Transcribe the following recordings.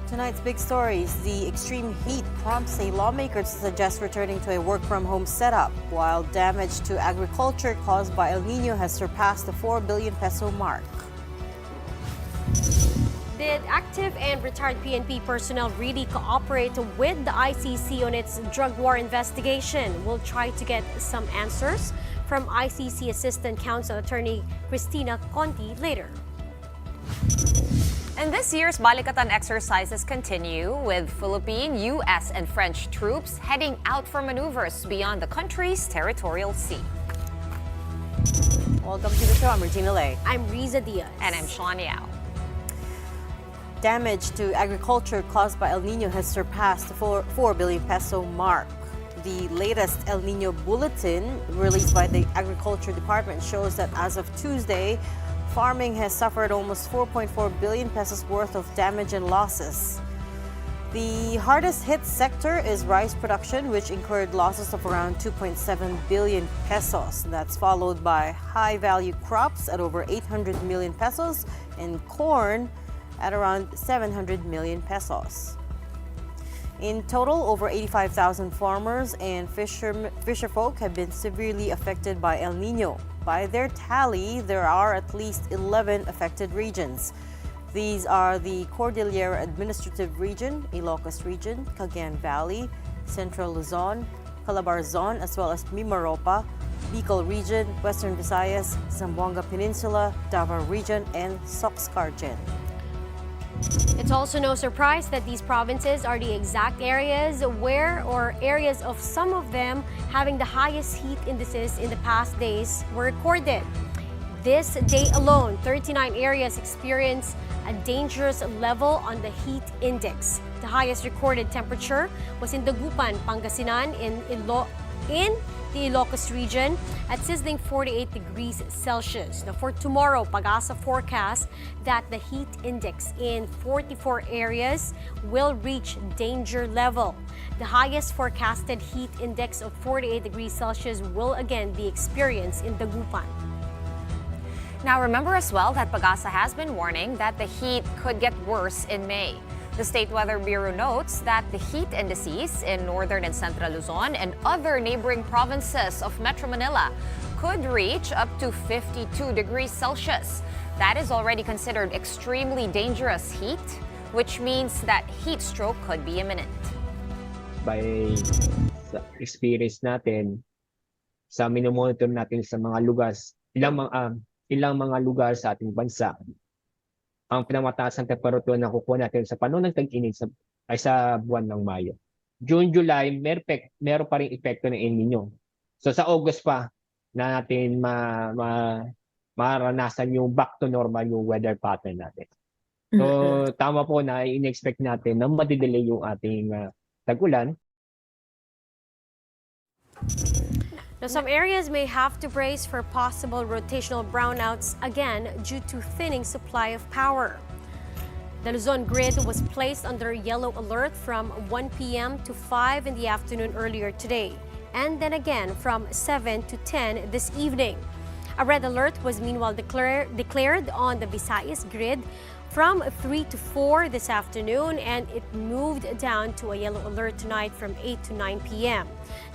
Tonight's big stories. The extreme heat prompts a lawmaker to suggest returning to a work-from-home setup, while damage to agriculture caused by El Nino has surpassed the 4 billion peso mark. Did active and retired PNP personnel really cooperate with the ICC on its drug war investigation? We'll try to get some answers from ICC Assistant Counsel Atty Kristina Conti later. And this year's Balikatan exercises continue with Philippine, U.S. and French troops heading out for maneuvers beyond the country's territorial sea. Welcome to the show. I'm Regina Lay. I'm Riza Diaz. And I'm Sean Yao. Damage to agriculture caused by El Nino has surpassed the 4 billion peso mark. The latest El Nino bulletin released by the Agriculture Department shows that as of Tuesday, farming has suffered almost 4.4 billion pesos worth of damage and losses. The hardest hit sector is rice production, which incurred losses of around 2.7 billion pesos. That's followed by high-value crops at over 800 million pesos and corn at around 700 million pesos. In total, over 85,000 farmers and fisherfolk have been severely affected by El Nino. By their tally, there are at least 11 affected regions. These are the Cordillera Administrative Region, Ilocos Region, Cagayan Valley, Central Luzon, Calabarzon, as well as Mimaropa, Bicol Region, Western Visayas, Zamboanga Peninsula, Davao Region, and Soxcargen. It's also no surprise that these provinces are the exact areas areas of some of them having the highest heat indices in the past days were recorded. This day alone, 39 areas experienced a dangerous level on the heat index. The highest recorded temperature was in Dagupan, Pangasinan in the Ilocos region at sizzling 48 degrees Celsius. Now for tomorrow, Pag-asa forecasts that the heat index in 44 areas will reach danger level. The highest forecasted heat index of 48 degrees Celsius will again be experienced in Dagupan. Now remember as well that Pag-asa has been warning that the heat could get worse in May. The State Weather Bureau notes that the heat indices in northern and central Luzon and other neighboring provinces of Metro Manila could reach up to 52 degrees Celsius. That is already considered extremely dangerous heat, which means that heat stroke could be imminent. By experience natin, sa minomonitor natin sa mga lugar, ilang mga lugar sa ating bansa, ang pinamataas ng temperatura na kukuha natin sa panahon ng tag-init ay sa buwan ng Mayo. June, July, meron pa rin epekto ng El Nino. So sa August pa na natin maranasan yung back to normal yung weather pattern natin. So tama po na in-expect natin na madidelay yung ating tag-ulan. Now, some areas may have to brace for possible rotational brownouts again due to thinning supply of power. The Luzon grid was placed under yellow alert from 1 p.m. to 5 in the afternoon earlier today, and then again from 7 to 10 this evening. A red alert was meanwhile declared on the Visayas grid from 3 to 4 this afternoon, and it moved down to a yellow alert tonight from 8 to 9 p.m.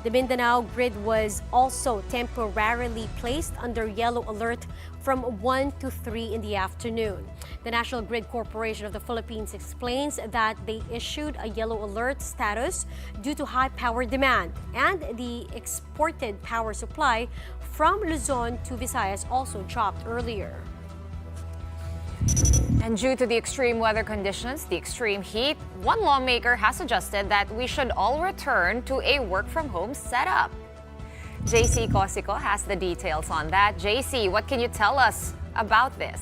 The Mindanao grid was also temporarily placed under yellow alert from 1 to 3 in the afternoon. The National Grid Corporation of the Philippines explains that they issued a yellow alert status due to high power demand, and the exported power supply from Luzon to Visayas also dropped earlier. And due to the extreme weather conditions, the extreme heat, one lawmaker has suggested that we should all return to a work-from-home setup. JC Cosico has the details on that. JC, what can you tell us about this?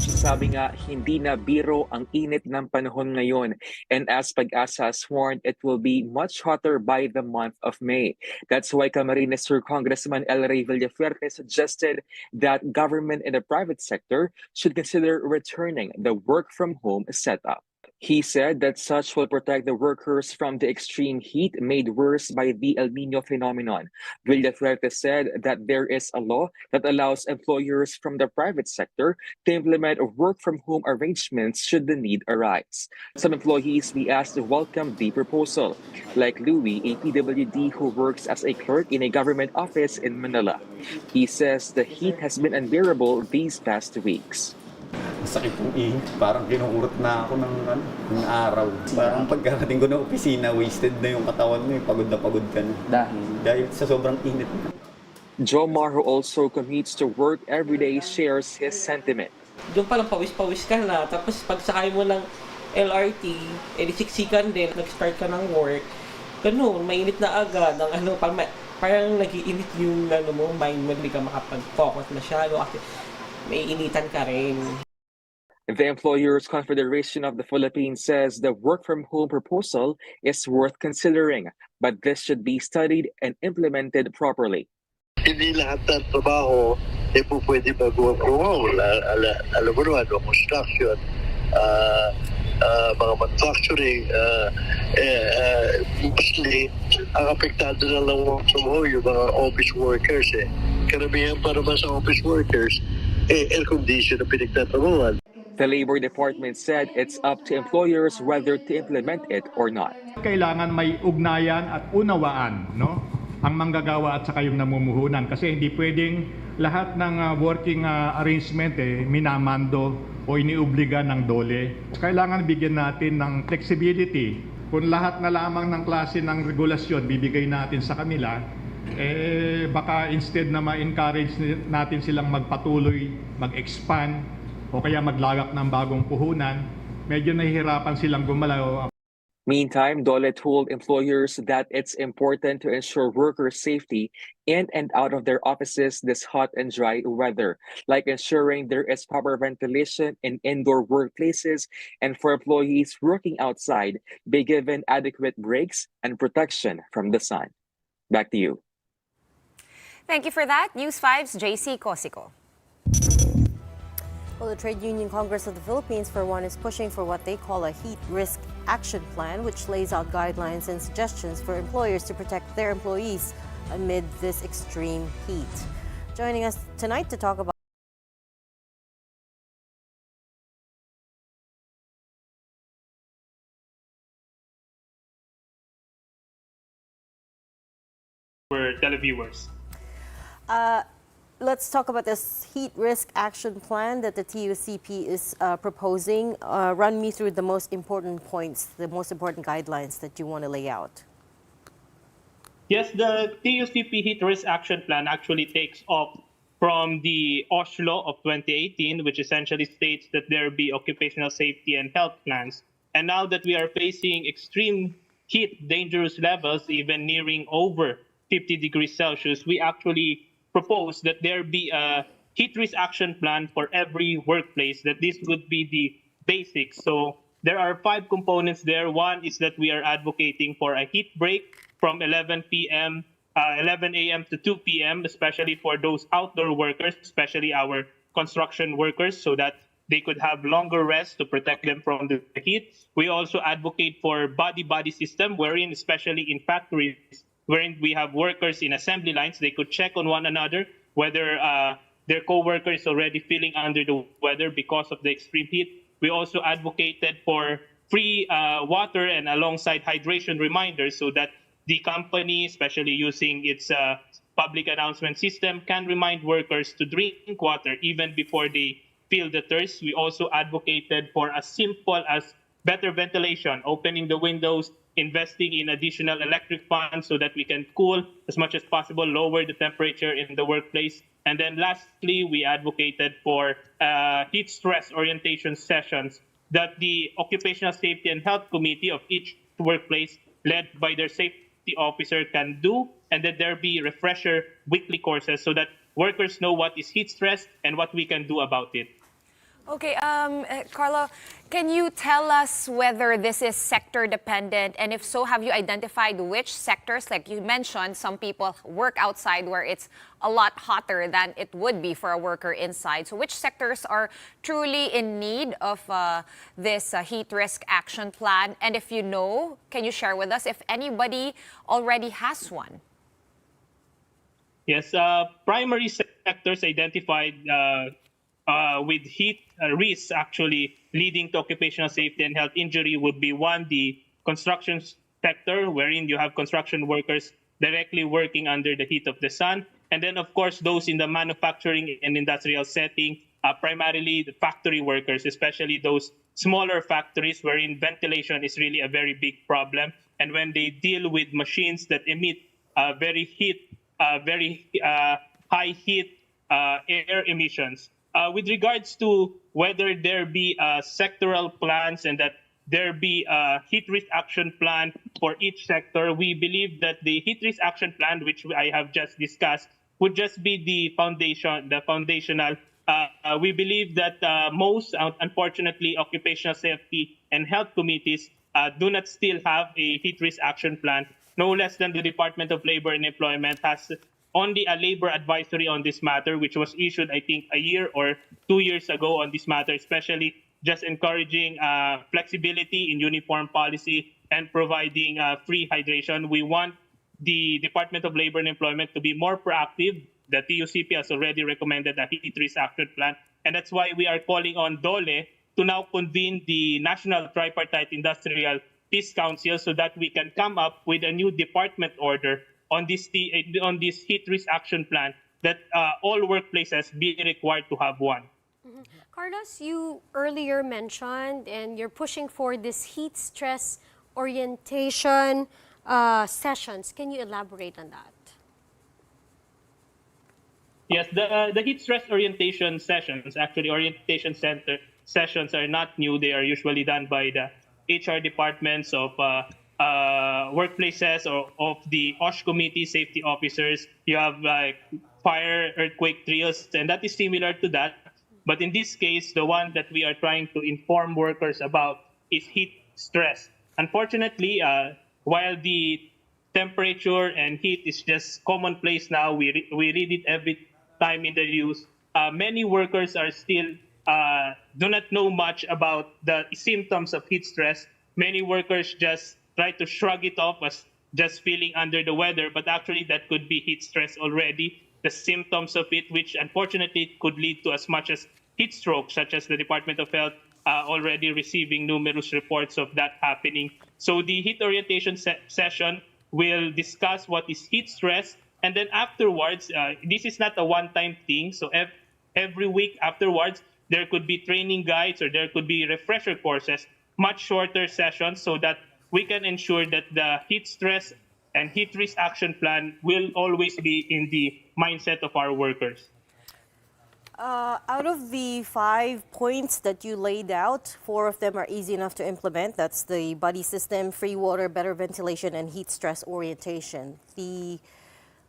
Sabi nga, hindi na biro ang init ng panahon ngayon. And as Pag-asa has warned, it will be much hotter by the month of May. That's why Camarines Sur Congressman El Rey Villafuerte suggested that government and the private sector should consider returning the work-from-home setup. He said that such will protect the workers from the extreme heat made worse by the El Nino phenomenon. Villafuerte said that there is a law that allows employers from the private sector to implement work-from-home arrangements should the need arise. Some employees we asked to welcome the proposal, like Louis, a PWD who works as a clerk in a government office in Manila. He says the heat has been unbearable these past weeks. Masakit yung ihip. Parang kinukurot na ako ng araw. Parang pagkarating ko ng opisina, wasted na yung katawan mo. Pagod na pagod ka na. Dahil sa sobrang init na. Jomar, who also commutes to work every day, shares his sentiment. Doon palang pawis-pawis ka na. Tapos pag sakay mo ng LRT, siksikan din, nag-start ka ng work. Ganun, mainit na agad. Parang nag-iinit yung mind mo, hindi ka makapag-focus masyado kasi may initan ka rin. The Employers Confederation of the Philippines says the work-from-home proposal is worth considering, but this should be studied and implemented properly. Hindi lahat ng trabaho po pwede mag-work from home. Alam mo naman, construction, mga manufacturing, mostly, ang apektado na lang work from home yung mga office workers. Karamihan pa naman sa office workers, air condition na pinagtatrabawan. The Labor Department said it's up to employers whether to implement it or not. Kailangan may ugnayan at unawaan, no? Ang manggagawa at saka yung namumuhunan kasi hindi pwedeng lahat ng working arrangement minamando o iniubliga ng dole. Kailangan bigyan natin ng flexibility. Kung lahat na lamang ng klase ng regulasyon bibigay natin sa kanila, baka instead na ma-encourage natin silang magpatuloy, mag-expand, o kaya maglagak ng bagong puhunan, medyo nahihirapan silang gumalaw. Meantime, Dole told employers that it's important to ensure workers' safety in and out of their offices this hot and dry weather, like ensuring there is proper ventilation in indoor workplaces and for employees working outside be given adequate breaks and protection from the sun. Back to you. Thank you for that. News 5's JC Cosico. Well, the Trade Union Congress of the Philippines, for one, is pushing for what they call a heat risk action plan, which lays out guidelines and suggestions for employers to protect their employees amid this extreme heat. Joining us tonight to talk about for televiewers. Let's talk about this heat risk action plan that the TUCP is proposing. Run me through the most important points, the most important guidelines that you want to lay out. Yes, the TUCP Heat Risk Action Plan actually takes off from the OSH law of 2018, which essentially states that there be occupational safety and health plans. And now that we are facing extreme heat, dangerous levels, even nearing over 50 degrees Celsius, we actually propose that there be a heat risk action plan for every workplace, that this would be the basics. So there are 5 components there. One is that we are advocating for a heat break from 11 a.m. to 2 p.m., especially for those outdoor workers, especially our construction workers, so that they could have longer rest to protect them from the heat. We also advocate for body-body system, wherein, especially in factories, wherein we have workers in assembly lines, they could check on one another whether their co-worker is already feeling under the weather because of the extreme heat. We also advocated for free water and alongside hydration reminders so that the company, especially using its public announcement system, can remind workers to drink water even before they feel the thirst. We also advocated for as simple as better ventilation, opening the windows, investing in additional electric fans so that we can cool as much as possible, lower the temperature in the workplace. And then lastly, we advocated for heat stress orientation sessions that the Occupational Safety and Health Committee of each workplace, led by their safety officer, can do, and that there be refresher weekly courses so that workers know what is heat stress and what we can do about it. Okay, Carlo, can you tell us whether this is sector dependent? And if so, have you identified which sectors? Like you mentioned, some people work outside where it's a lot hotter than it would be for a worker inside. So which sectors are truly in need of this heat risk action plan? And if you know, can you share with us if anybody already has one? Yes, primary sectors identified with heat risks actually leading to occupational safety and health injury would be one, the construction sector, wherein you have construction workers directly working under the heat of the sun. And then, of course, those in the manufacturing and industrial setting, primarily the factory workers, especially those smaller factories wherein ventilation is really a very big problem. And when they deal with machines that emit very high heat air emissions. With regards to whether there be sectoral plans and that there be a heat risk action plan for each sector, we believe that the heat risk action plan, which I have just discussed, would just be the foundational. We believe that most, unfortunately, occupational safety and health committees do not still have a heat risk action plan. No less than the Department of Labor and Employment has only a labor advisory on this matter, which was issued, I think, a year or 2 years ago on this matter, especially just encouraging flexibility in uniform policy and providing free hydration. We want the Department of Labor and Employment to be more proactive. The TUCP has already recommended a heat risk action plan, and that's why we are calling on DOLE to now convene the National Tripartite Industrial Peace Council so that we can come up with a new department order on this heat risk action plan that all workplaces be required to have one. Carlos, you earlier mentioned and you're pushing for this heat stress orientation sessions. Can you elaborate on that? Yes, the heat stress orientation sessions, actually orientation center sessions are not new. They are usually done by the HR departments of workplaces or of the OSH committee, safety officers. You have like fire, earthquake drills, and that is similar to that. But in this case, the one that we are trying to inform workers about is heat stress. Unfortunately, while the temperature and heat is just commonplace now, we read it every time in the news, many workers are still do not know much about the symptoms of heat stress. Many workers just try to shrug it off as just feeling under the weather, but actually that could be heat stress already. The symptoms of it, which unfortunately could lead to as much as heat stroke, such as the Department of Health already receiving numerous reports of that happening. So the heat orientation session will discuss what is heat stress, and then afterwards, this is not a one-time thing. So every week afterwards, there could be training guides or there could be refresher courses, much shorter sessions, so that we can ensure that the heat stress and heat risk action plan will always be in the mindset of our workers. Out of the 5 points that you laid out, 4 of them are easy enough to implement. That's the buddy system, free water, better ventilation, and heat stress orientation. The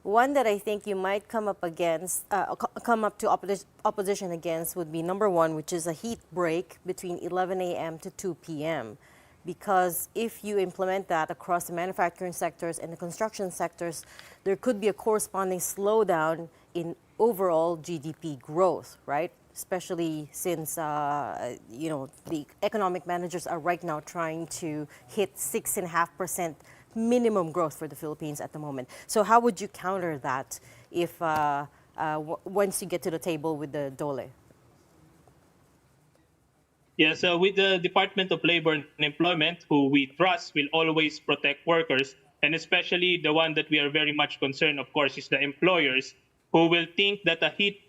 one that I think you might come up to opposition against would be number 1, which is a heat break between 11 a.m. to 2 p.m. Because if you implement that across the manufacturing sectors and the construction sectors, there could be a corresponding slowdown in overall GDP growth, right? Especially since, the economic managers are right now trying to hit 6.5% minimum growth for the Philippines at the moment. So how would you counter that if once you get to the table with the DOLE? Yeah, so with the Department of Labor and Employment, who we trust will always protect workers, and especially the one that we are very much concerned, of course, is the employers, who will think that a heat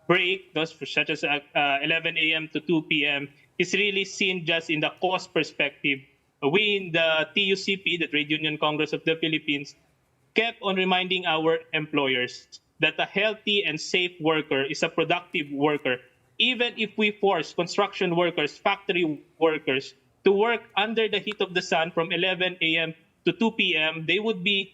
break, such as 11 a.m. to 2 p.m., is really seen just in the cost perspective. We in the TUCP, the Trade Union Congress of the Philippines, kept on reminding our employers that a healthy and safe worker is a productive worker. Even if we force construction workers, factory workers, to work under the heat of the sun from 11 a.m. to 2 p.m., they would be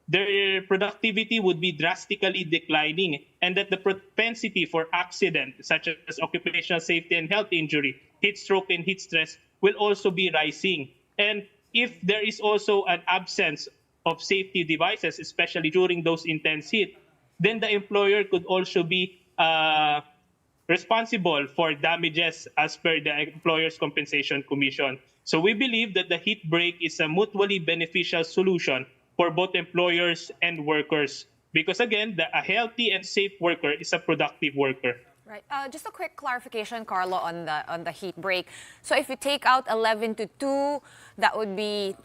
their productivity would be drastically declining, and that the propensity for accident, such as occupational safety and health injury, heat stroke and heat stress, will also be rising. And if there is also an absence of safety devices, especially during those intense heat, then the employer could also be responsible for damages as per the Employers' Compensation Commission. So we believe that the heat break is a mutually beneficial solution for both employers and workers. Because again, a healthy and safe worker is a productive worker. Right. Just a quick clarification, Carlo, on the heat break. So if you take out 11 to 2, that would be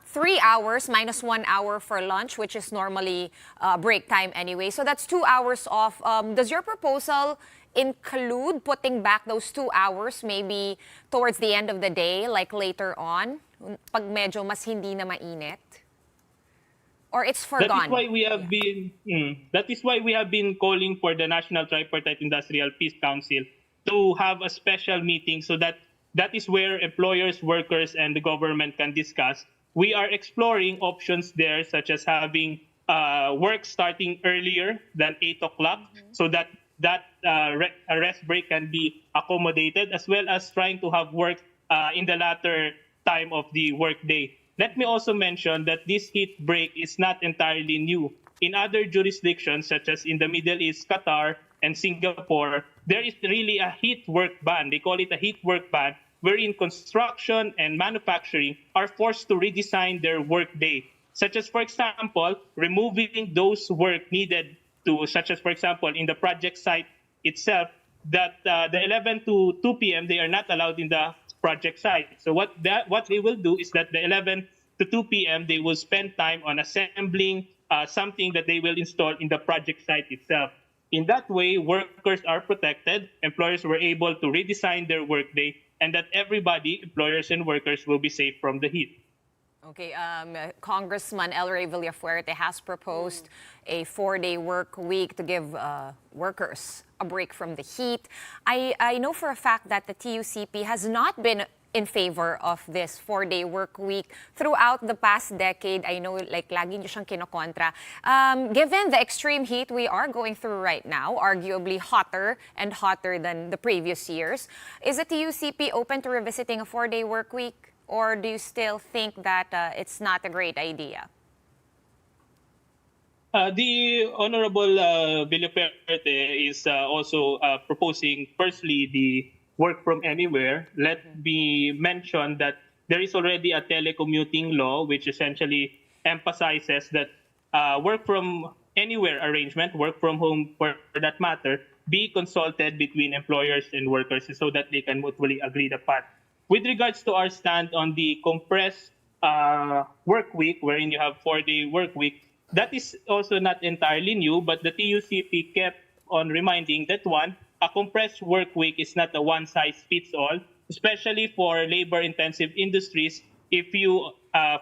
3 hours minus 1 hour for lunch, which is normally break time anyway. So that's 2 hours off. Does your proposal include putting back those 2 hours maybe towards the end of the day, like later on, pag medyo mas hindi na mainit? Or it's foregone? That is why we have been calling for the National Tripartite Industrial Peace Council to have a special meeting, so that is where employers, workers, and the government can discuss. We are exploring options there, such as having work starting earlier than 8 o'clock, so that a rest break can be accommodated, as well as trying to have work in the latter time of the workday. Let me also mention that this heat break is not entirely new. In other jurisdictions, such as in the Middle East, Qatar, and Singapore, there is really a heat work ban. They call it a heat work ban, wherein construction and manufacturing are forced to redesign their workday, such as, for example, removing those work needed to, such as, for example, in the project site itself, that the 11 to 2 p.m., they are not allowed in the project site. So what they will do is that the 11 to 2 p.m., they will spend time on assembling something that they will install in the project site itself. In that way, workers are protected, employers were able to redesign their workday, and that everybody, employers and workers, will be safe from the heat. Okay, Congressman El Rey Villafuerte has proposed a 4-day work week to give workers a break from the heat. I know for a fact that the TUCP has not been in favor of this 4-day work week throughout the past decade. I know, like, lagi niyo siyang kinokontra. Given the extreme heat we are going through right now, arguably hotter and hotter than the previous years, is the TUCP open to revisiting a 4-day work week? Or do you still think that it's not a great idea? The Honorable Villafuerte is also proposing, firstly, the work from anywhere. Let me mention that there is already a telecommuting law which essentially emphasizes that work from anywhere arrangement, work from home for that matter, be consulted between employers and workers so that they can mutually agree upon. With regards to our stand on the compressed work week, wherein you have 4-day work week, that is also not entirely new, but the TUCP kept on reminding that a compressed work week is not a one-size-fits-all, especially for labor-intensive industries. If you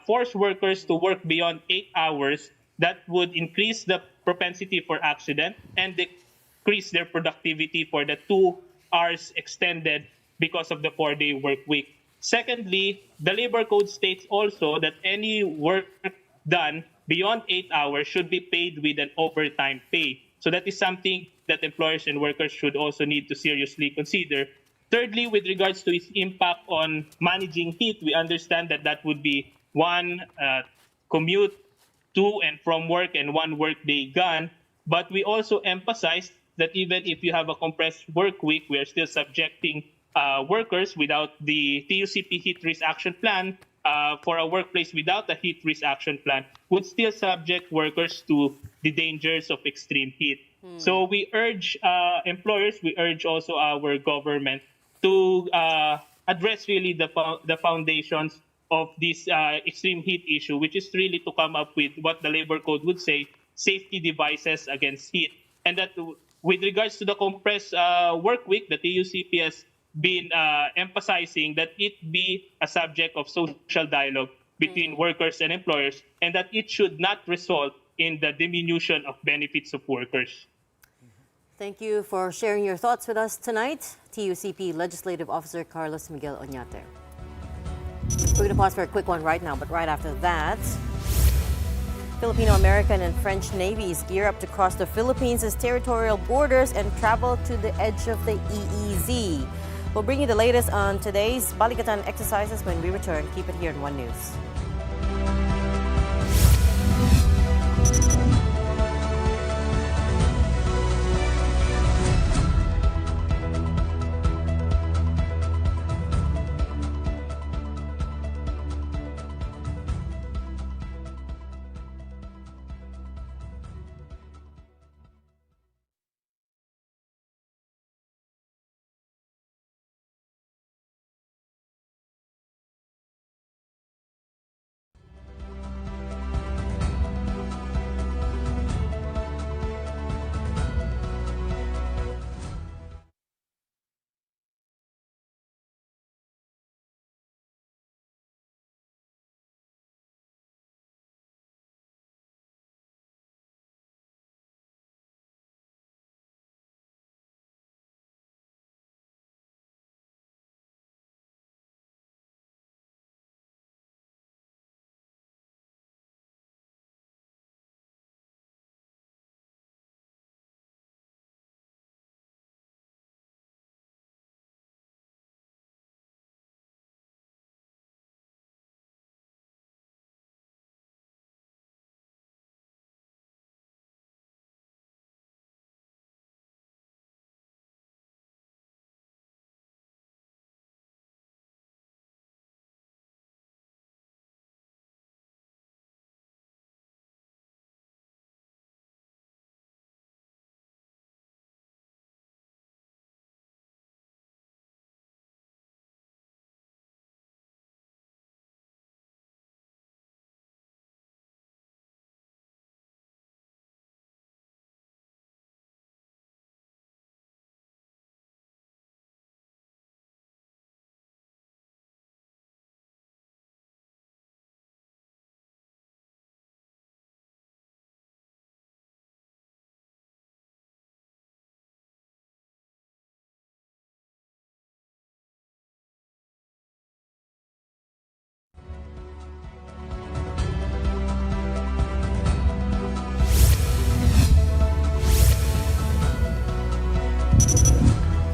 force workers to work beyond 8 hours, that would increase the propensity for accident and decrease their productivity for the 2 hours extended because of the 4-day work week. Secondly, the labor code states also that any work done beyond 8 hours should be paid with an overtime pay. So that is something that employers and workers should also need to seriously consider. Thirdly, with regards to its impact on managing heat, we understand that that would be one commute to and from work and one workday gone. But we also emphasized that even if you have a compressed work week, we are still subjecting workers without the TUCP Heat Risk Action Plan for a workplace without a heat risk action plan would still subject workers to the dangers of extreme heat. So we urge employers, we urge also our government to address really the foundations of this extreme heat issue, which is really to come up with what the labor code would say, safety devices against heat. And that with regards to the compressed work week, the TUCP has been emphasizing that it be a subject of social dialogue between workers and employers, and that it should not result in the diminution of benefits of workers. Thank you for sharing your thoughts with us tonight, TUCP Legislative Officer Carlos Miguel Oñate. We're going to pause for a quick one right now, but right after that, Filipino-American and French navies gear up to cross the Philippines' territorial borders and travel to the edge of the EEZ. We'll bring you the latest on today's Balikatan exercises when we return. Keep it here in One News.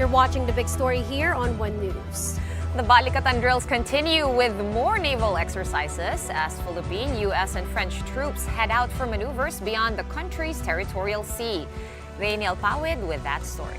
You're watching the big story here on One News. The Balikatan drills continue with more naval exercises as Philippine, U.S., and French troops head out for maneuvers beyond the country's territorial sea. Rainiel Pawid with that story.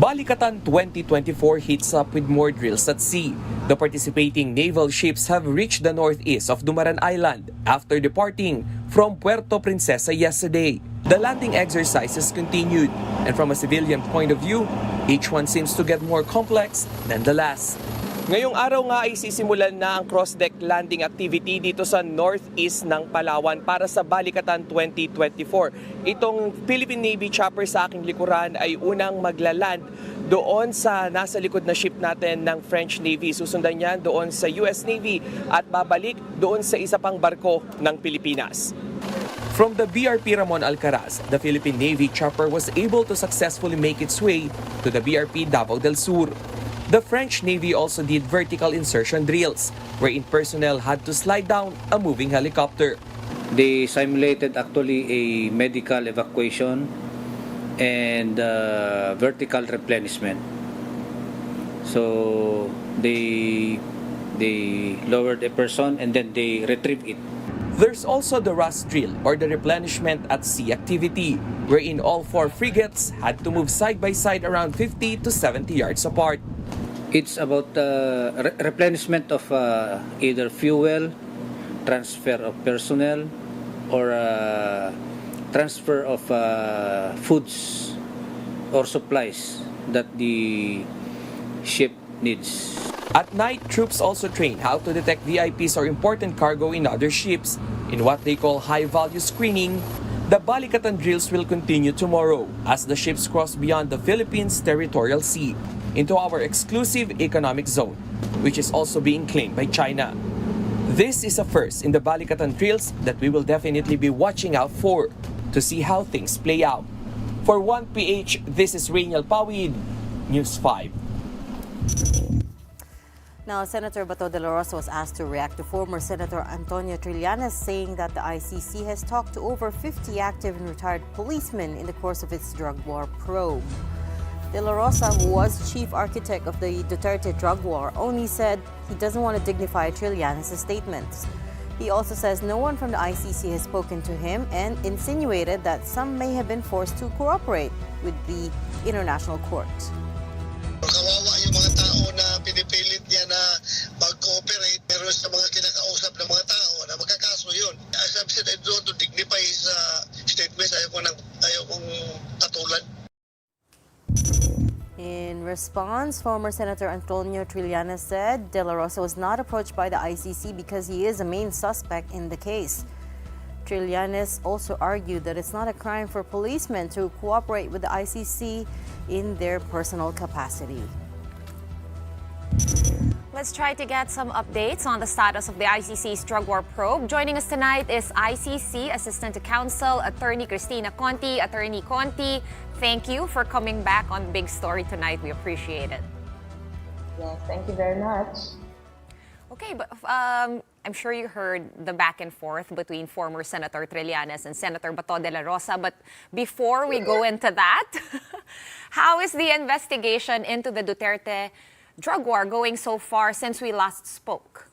Balikatan 2024 heats up with more drills at sea. The participating naval ships have reached the northeast of Dumaran Island after departing from Puerto Princesa yesterday. The landing exercises continued, and from a civilian point of view, each one seems to get more complex than the last. Ngayong araw nga ay sisimulan na ang cross-deck landing activity dito sa northeast ng Palawan para sa Balikatan 2024. Itong Philippine Navy chopper sa aking likuran ay unang maglaland doon sa nasa likod na ship natin ng French Navy. Susundan yan doon sa US Navy at babalik doon sa isa pang barko ng Pilipinas. From the BRP Ramon Alcaraz, the Philippine Navy chopper was able to successfully make its way to the BRP Davao del Sur. The French Navy also did vertical insertion drills, wherein personnel had to slide down a moving helicopter. They simulated actually a medical evacuation and vertical replenishment. So they lowered a person and then they retrieved it. There's also the RAS drill, or the replenishment at sea activity, wherein all four frigates had to move side by side around 50 to 70 yards apart. It's about replenishment of either fuel, transfer of personnel, or transfer of foods or supplies that the ship needs. At night, troops also train how to detect VIPs or important cargo in other ships. In what they call high-value screening, the Balikatan drills will continue tomorrow as the ships cross beyond the Philippines' territorial sea into our exclusive economic zone, which is also being claimed by China. This is a first in the Balikatan drills that we will definitely be watching out for to see how things play out. For 1PH, this is Rainiel Pawid, News 5. Now, Senator Bato de la Rosa was asked to react to former Senator Antonio Trillanes, saying that the ICC has talked to over 50 active and retired policemen in the course of its drug war probe. De la Rosa, who was chief architect of the Duterte drug war, only said he doesn't want to dignify Trillanes' statements. He also says no one from the ICC has spoken to him and insinuated that some may have been forced to cooperate with the International Court. Kawawa yung mga tao na pinipilit niya na mag-cooperate, pero sa mga kinakausap ng mga tao na magkakaso yun. As I've said, I don't want to dignify his statements. Ayaw kong katulad. In response, former Senator Antonio Trillanes said De La Rosa was not approached by the ICC because he is a main suspect in the case. Trillanes also argued that it's not a crime for policemen to cooperate with the ICC in their personal capacity. Let's try to get some updates on the status of the ICC's drug war probe. Joining us tonight is ICC Assistant to Counsel Attorney Kristina Conti. Attorney Conti, thank you for coming back on Big Story tonight. We appreciate it. Yes, thank you very much. Okay, but I'm sure you heard the back and forth between former Senator Trillanes and Senator Bato de la Rosa. But before we go into that, how is the investigation into the Duterte drug war going so far since we last spoke?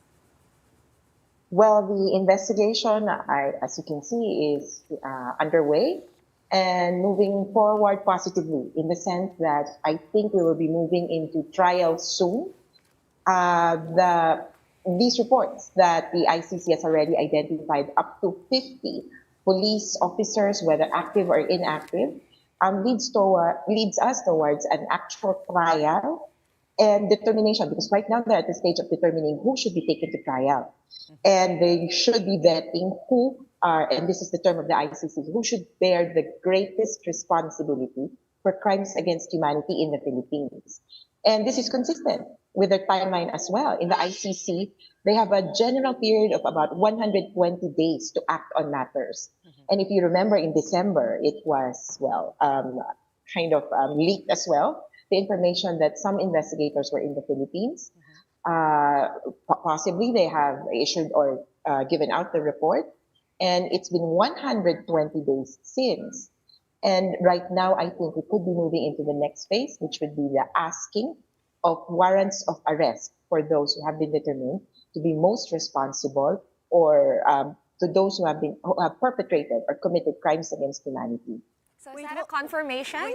Well, the investigation, as you can see, is underway and moving forward positively in the sense that I think we will be moving into trial soon. These reports that the ICC has already identified up to 50 police officers, whether active or inactive, leads us towards an actual trial and determination, because right now they're at the stage of determining who should be taken to trial. And they should be vetting who are, and this is the term of the ICC, who should bear the greatest responsibility for crimes against humanity in the Philippines. And this is consistent with their timeline as well. In the ICC, they have a general period of about 120 days to act on matters. And if you remember, in December, it was, leaked as well, the information that some investigators were in the Philippines. Possibly they have issued or given out the report. And it's been 120 days since. And right now, I think we could be moving into the next phase, which would be the asking of warrants of arrest for those who have been determined to be most responsible, or to those who have perpetrated or committed crimes against humanity. So is that a confirmation?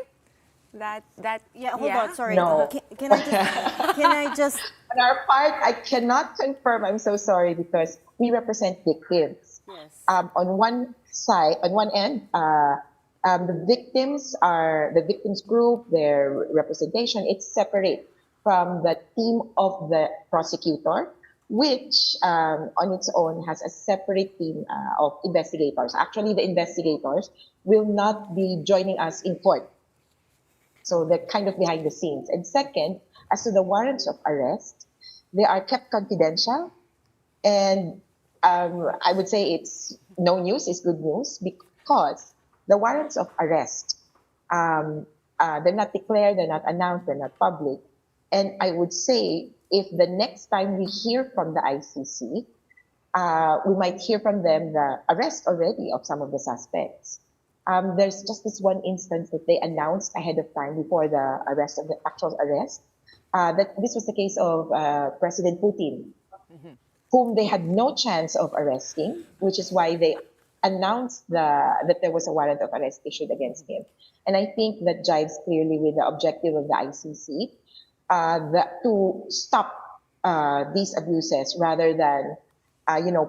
Hold on, sorry. No. Can I just... On our part, I cannot confirm. I'm so sorry, because we represent victims. Yes. On one end, the victims group, their representation, it's separate from the team of the prosecutor, which on its own has a separate team of investigators. Actually, the investigators will not be joining us in court. So they're kind of behind the scenes. And second, as to the warrants of arrest, they are kept confidential. And I would say it's no news is good news, because the warrants of arrest, they're not declared, they're not announced, they're not public. And I would say, if the next time we hear from the ICC, we might hear from them the arrest already of some of the suspects. There's just this one instance that they announced ahead of time before the actual arrest, that this was the case of President Putin, whom they had no chance of arresting, which is why they announced that there was a warrant of arrest issued against him. And I think that jives clearly with the objective of the ICC, to stop these abuses rather than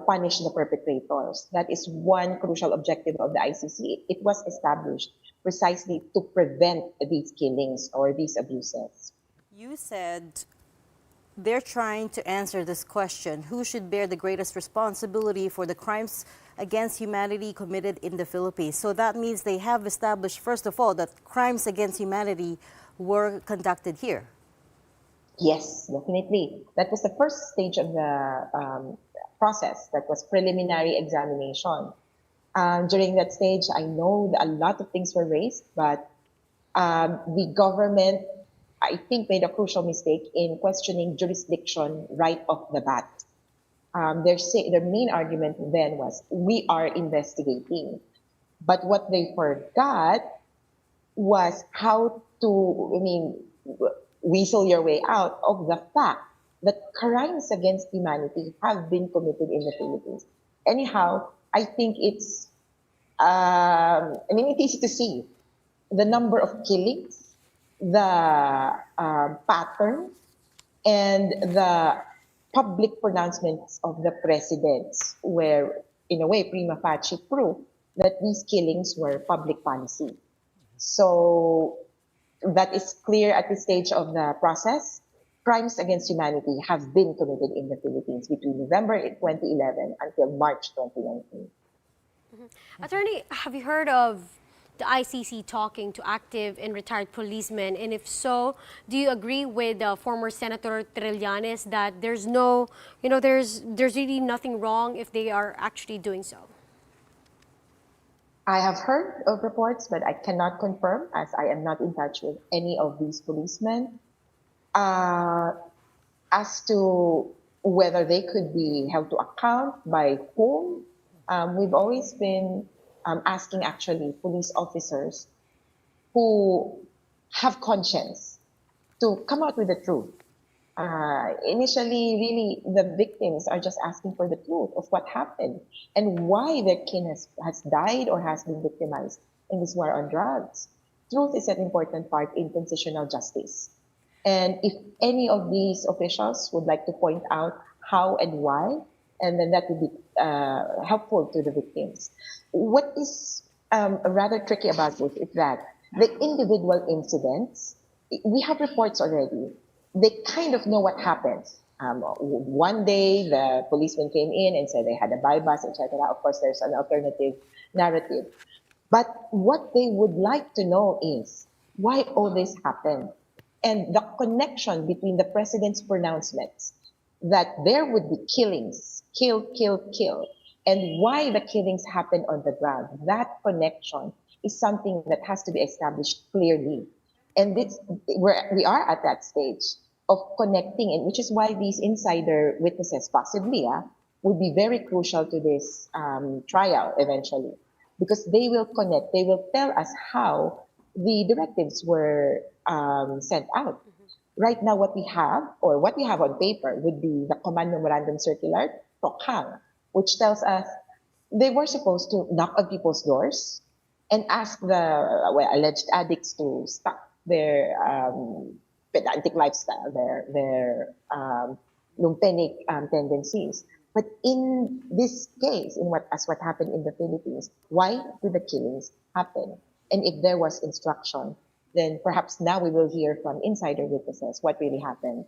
punish the perpetrators. That is one crucial objective of the ICC. It was established precisely to prevent these killings or these abuses. You said they're trying to answer this question: who should bear the greatest responsibility for the crimes against humanity committed in the Philippines? So that means they have established, first of all, that crimes against humanity were conducted here. Yes, definitely. That was the first stage of the process. That was preliminary examination. During that stage, I know that a lot of things were raised, but the government I think, made a crucial mistake in questioning jurisdiction right off the bat. Their main argument then was, we are investigating. But what they forgot was how to, weasel your way out of the fact that crimes against humanity have been committed in the Philippines. Anyhow, I think it's easy to see the number of killings, the pattern, and the public pronouncements of the presidents were, in a way, prima facie proof that these killings were public policy. So that is clear at this stage of the process. Crimes against humanity have been committed in the Philippines between November 2011 until March 2019. Attorney, have you heard of the ICC talking to active and retired policemen? And if so, do you agree with former Senator Trillanes that there's really nothing wrong if they are actually doing so? I have heard of reports, but I cannot confirm as I am not in touch with any of these policemen. As to whether they could be held to account by whom, we've always been asking actually police officers who have conscience to come out with the truth. Initially, really, the victims are just asking for the truth of what happened and why their kin has died or has been victimized in this war on drugs. Truth is an important part in transitional justice. And if any of these officials would like to point out how and why, and then that would be helpful to the victims. What is rather tricky about this is that the individual incidents, we have reports already. They kind of know what happened. One day, the policeman came in and said they had a bypass, etc. Of course, there's an alternative narrative. But what they would like to know is why all this happened and the connection between the president's pronouncements that there would be killings, kill, and why the killings happened on the ground. That connection is something that has to be established clearly. And we are at that stage of connecting, and which is why these insider witnesses possibly would be very crucial to this trial eventually, because they will connect, they will tell us how the directives were sent out. Right now, what we have on paper would be the Command Memorandum Circular, Tokhang, which tells us they were supposed to knock on people's doors and ask the alleged addicts to stop their pedantic lifestyle, their lumpenic tendencies. But in this case, what happened in the Philippines, why did the killings happen? And if there was instruction, then perhaps now we will hear from insider witnesses what really happened.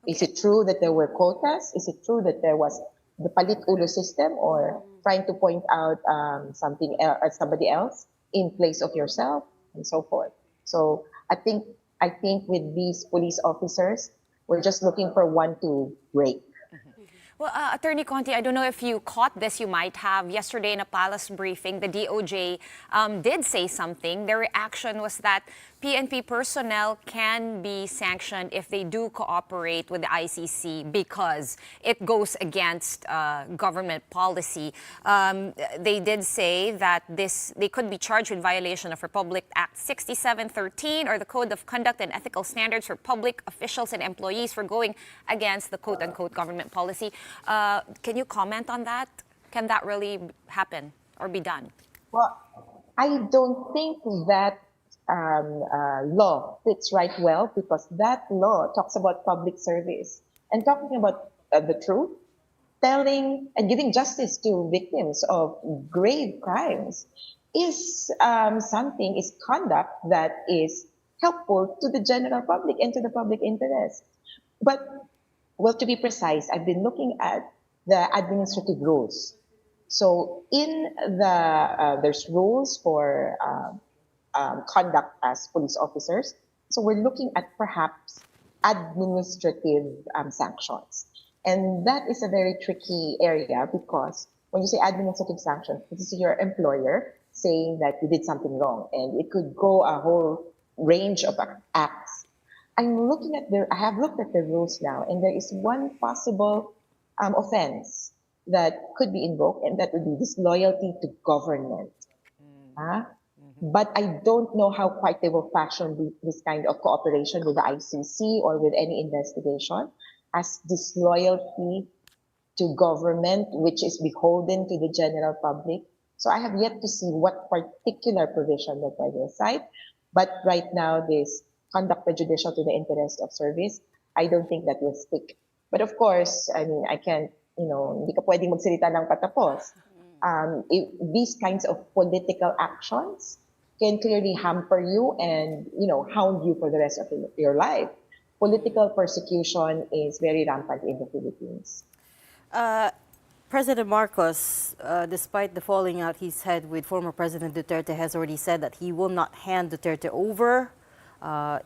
Okay. Is it true that there were quotas? Is it true that there was the palit ulo system, or trying to point out somebody else in place of yourself, and so forth? So I think with these police officers, we're just looking for one to break. Well, Attorney Conti, I don't know if you caught this, you might have. Yesterday in a palace briefing, the DOJ did say something. Their reaction was that PNP personnel can be sanctioned if they do cooperate with the ICC because it goes against government policy. They did say that they could be charged with violation of Republic Act 6713 or the Code of Conduct and Ethical Standards for public officials and employees for going against the quote-unquote government policy. Can you comment on that? Can that really happen or be done? Well, I don't think that law fits right well, because that law talks about public service and talking about the truth, telling and giving justice to victims of grave crimes is conduct that is helpful to the general public and to the public interest. But, well, to be precise, I've been looking at the administrative rules. So in there's rules for conduct as police officers. So we're looking at perhaps administrative sanctions. And that is a very tricky area, because when you say administrative sanctions, this is your employer saying that you did something wrong, and it could go a whole range of acts. I have looked at the rules now, and there is one possible offense that could be invoked, and that would be disloyalty to government. Ah, But I don't know how quite they will fashion this kind of cooperation with the ICC or with any investigation as disloyalty to government, which is beholden to the general public. So I have yet to see what particular provision that I will cite. But right now, this conduct prejudicial to the interest of service, I don't think that will stick. But of course, I mean, I can't, hindi ka pwedeng magsalita ng patapos. These kinds of political actions can clearly hamper you and, hound you for the rest of your life. Political persecution is very rampant in the Philippines. President Marcos, despite the falling out he's had with former President Duterte, has already said that he will not hand Duterte over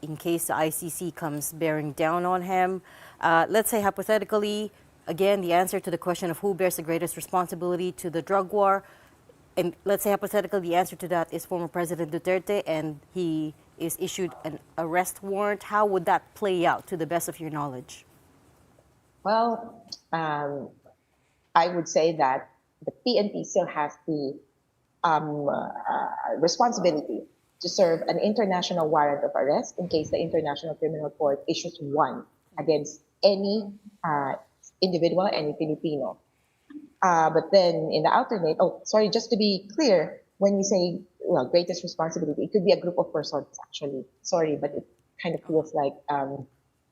in case the ICC comes bearing down on him. Let's say hypothetically, again, the answer to the question of who bears the greatest responsibility to the drug war, and let's say hypothetically the answer to that is former President Duterte and he is issued an arrest warrant. How would that play out to the best of your knowledge? Well, I would say that the PNP still has the responsibility to serve an international warrant of arrest in case the International Criminal Court issues one against any individual, any Filipino. But then in the alternate, just to be clear, when we say greatest responsibility, it could be a group of persons actually. Sorry, but it kind of feels like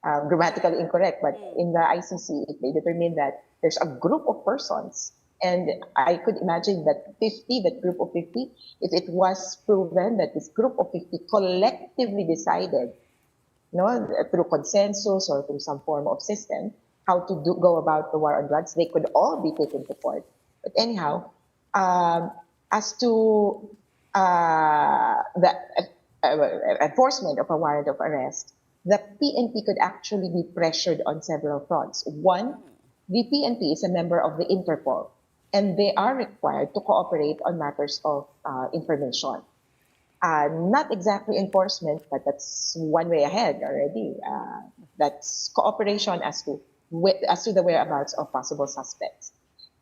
grammatically incorrect. But in the ICC, if they determine that there's a group of persons, and I could imagine that that group of 50, if it was proven that this group of 50 collectively decided, through consensus or through some form of system, how to go about the war on drugs, they could all be taken to court. But anyhow, as to the enforcement of a warrant of arrest, the PNP could actually be pressured on several fronts. One, the PNP is a member of the Interpol, and they are required to cooperate on matters of information. Not exactly enforcement, but that's one way ahead already. That's cooperation as to the whereabouts of possible suspects.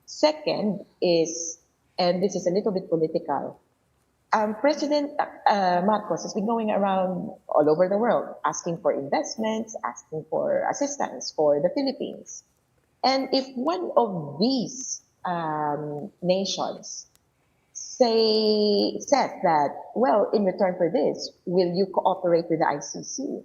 Second is, and this is a little bit political, President Marcos has been going around all over the world asking for investments, asking for assistance for the Philippines. And if one of these nations said that, well, in return for this, will you cooperate with the ICC?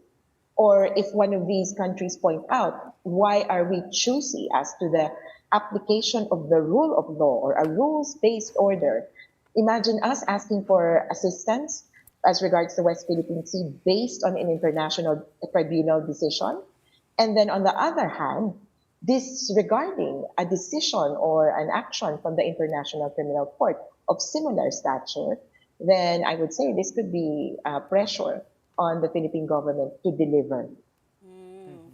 Or if one of these countries point out, why are we choosy as to the application of the rule of law or a rules-based order? Imagine us asking for assistance as regards the West Philippine Sea based on an international tribunal decision. And then on the other hand, disregarding a decision or an action from the International Criminal Court of similar stature, then I would say this could be pressure on the Philippine government to deliver.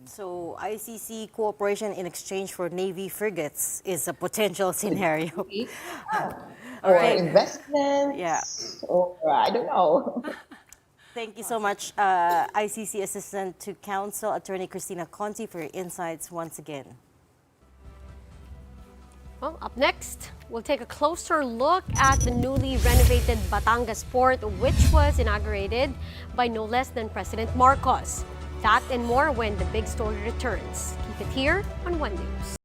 So ICC cooperation in exchange for Navy frigates is a potential scenario. Or investments, or I don't know. Thank you so much, ICC Assistant to Counsel Attorney Kristina Conti, for your insights once again. Well, up next, we'll take a closer look at the newly renovated Batangas Port, which was inaugurated by no less than President Marcos. That and more when the big story returns. Keep it here on One News.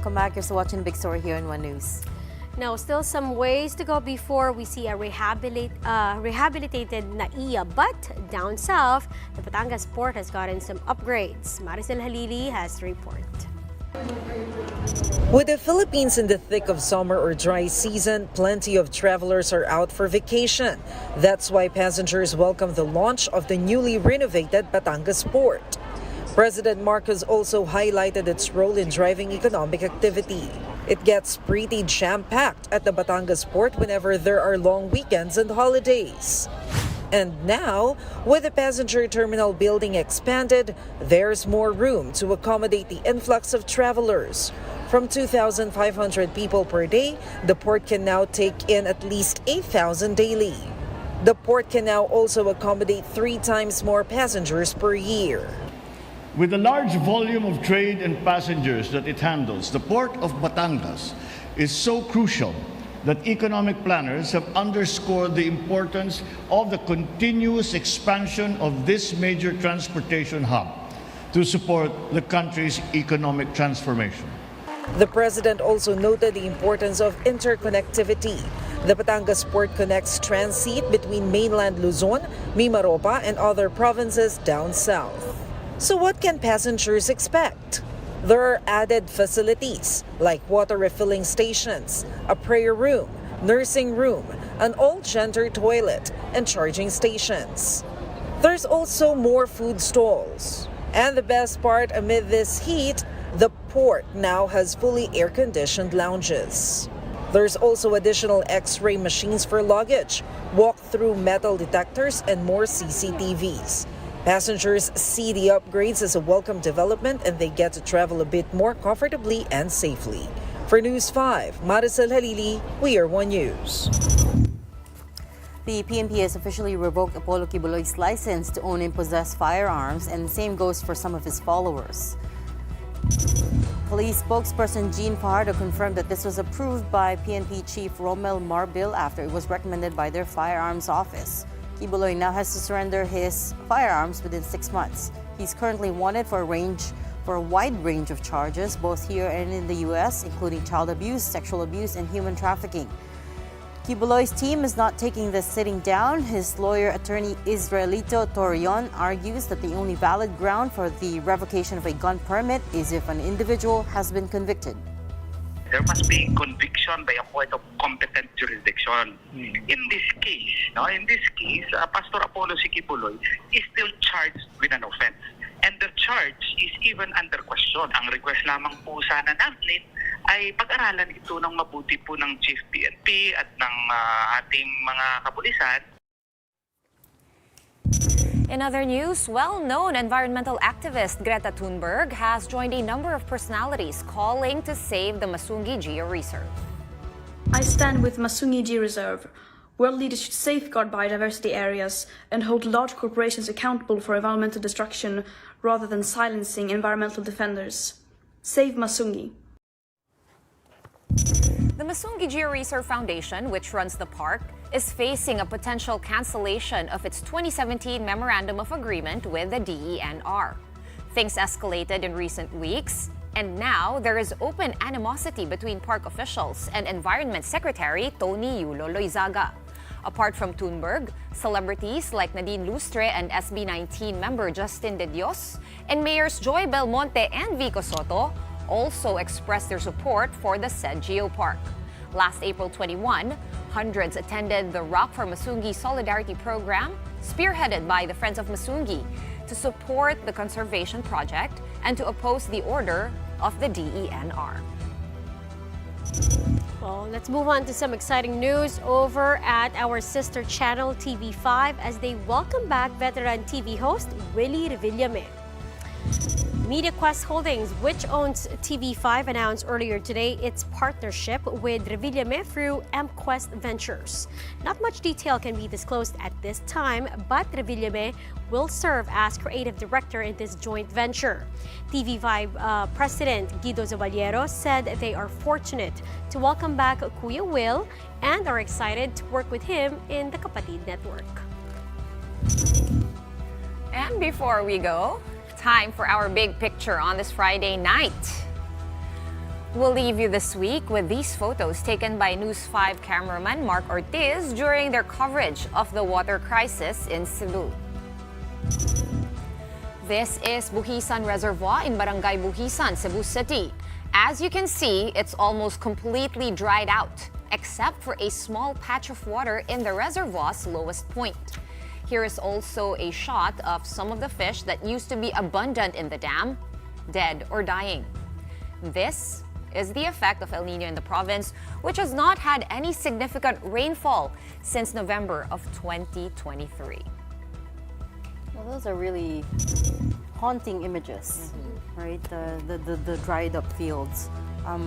Welcome back. You're still watching the big story here in One News. Now, still some ways to go before we see a rehabilitated NAIA. But down south, the Batangas port has gotten some upgrades. Maricel Halili has the report. With the Philippines in the thick of summer or dry season, plenty of travelers are out for vacation. That's why passengers welcome the launch of the newly renovated Batangas port. President Marcos also highlighted its role in driving economic activity. It gets pretty jam-packed at the Batangas port whenever there are long weekends and holidays. And now, with the passenger terminal building expanded, there's more room to accommodate the influx of travelers. From 2,500 people per day, the port can now take in at least 8,000 daily. The port can now also accommodate 3 times more passengers per year. With the large volume of trade and passengers that it handles, the port of Batangas is so crucial that economic planners have underscored the importance of the continuous expansion of this major transportation hub to support the country's economic transformation. The president also noted the importance of interconnectivity. The Batangas port connects transit between mainland Luzon, Mimaropa, and other provinces down south. So what can passengers expect? There are added facilities like water refilling stations, a prayer room, nursing room, an all-gender toilet, and charging stations. There's also more food stalls. And the best part, amid this heat, the port now has fully air-conditioned lounges. There's also additional X-ray machines for luggage, walk-through metal detectors, and more CCTVs. Passengers see the upgrades as a welcome development and they get to travel a bit more comfortably and safely. For News 5, Maricel Halili, we are One News. The PNP has officially revoked Apollo Kibuloy's license to own and possess firearms, and the same goes for some of his followers. Police spokesperson Jean Fajardo confirmed that this was approved by PNP Chief Romel Marbil after it was recommended by their firearms office. Kibuloy now has to surrender his firearms within 6 months. He's currently wanted for a wide range of charges, both here and in the U.S., including child abuse, sexual abuse, and human trafficking. Kibuloy's team is not taking this sitting down. His lawyer, attorney Israelito Torion, argues that the only valid ground for the revocation of a gun permit is if an individual has been convicted. There must be conviction by a court of competent jurisdiction. In this case, Pastor Apollo Kibuloy is still charged with an offense. And the charge is even under question. Ang request lamang po sana natin ay pag-aralan ito ng mabuti po ng Chief PNP at ng ating mga kapulisan. In other news, well-known environmental activist Greta Thunberg has joined a number of personalities calling to save the Masungi Geo Reserve. I stand with Masungi Geo Reserve. World leaders should safeguard biodiversity areas and hold large corporations accountable for environmental destruction rather than silencing environmental defenders. Save Masungi. The Masungi Geo Reserve Foundation, which runs the park, is facing a potential cancellation of its 2017 Memorandum of Agreement with the DENR. Things escalated in recent weeks, and now there is open animosity between park officials and Environment Secretary Tony Yulo Loizaga. Apart from Thunberg, celebrities like Nadine Lustre and SB19 member Justin De Dios and mayors Joy Belmonte and Vico Soto also expressed their support for the said geopark. Last April 21, hundreds attended the Rock for Masungi Solidarity Program, spearheaded by the Friends of Masungi, to support the conservation project and to oppose the order of the DENR. Well, let's move on to some exciting news over at our sister channel TV5 as they welcome back veteran TV host Willie Revillame. MediaQuest Holdings, which owns TV5, announced earlier today its partnership with Revillame through MQuest Ventures. Not much detail can be disclosed at this time, but Revillame will serve as creative director in this joint venture. TV5 President Guido Zavaliero said they are fortunate to welcome back Kuya Will and are excited to work with him in the Kapatid Network. And before we go, time for our big picture on this Friday night. We'll leave you this week with these photos taken by News 5 cameraman Mark Ortiz during their coverage of the water crisis in Cebu. This is Buhisan Reservoir in Barangay Buhisan, Cebu City. As you can see, it's almost completely dried out, except for a small patch of water in the reservoir's lowest point. Here is also a shot of some of the fish that used to be abundant in the dam, dead or dying. This is the effect of El Nino in the province, which has not had any significant rainfall since November of 2023. Well, those are really haunting images, right? The dried up fields. I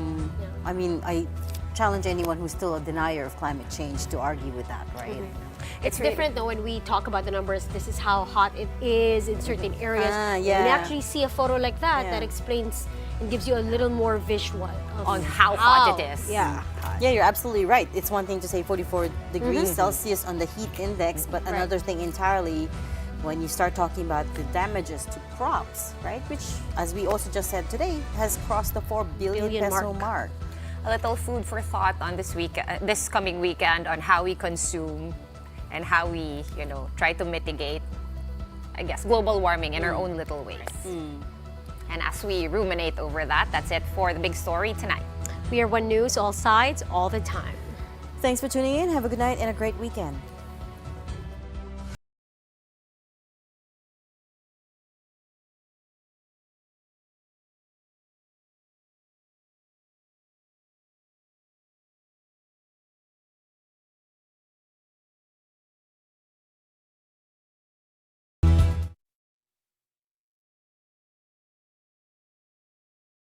mean, I challenge anyone who's still a denier of climate change to argue with that, right? It's different though when we talk about the numbers. This is how hot it is in certain areas. Yeah. When you actually see a photo like that, that explains and gives you a little more visual on how hot it is. Yeah, you're absolutely right. It's one thing to say 44 degrees Celsius on the heat index, but another thing entirely when you start talking about the damages to crops, right? Which, as we also just said today, has crossed the 4 billion peso mark. A little food for thought on this coming weekend on how we consume and how we, try to mitigate, I guess, global warming in our own little ways. And as we ruminate over that, that's it for the big story tonight. We are One News, all sides, all the time. Thanks for tuning in. Have a good night and a great weekend.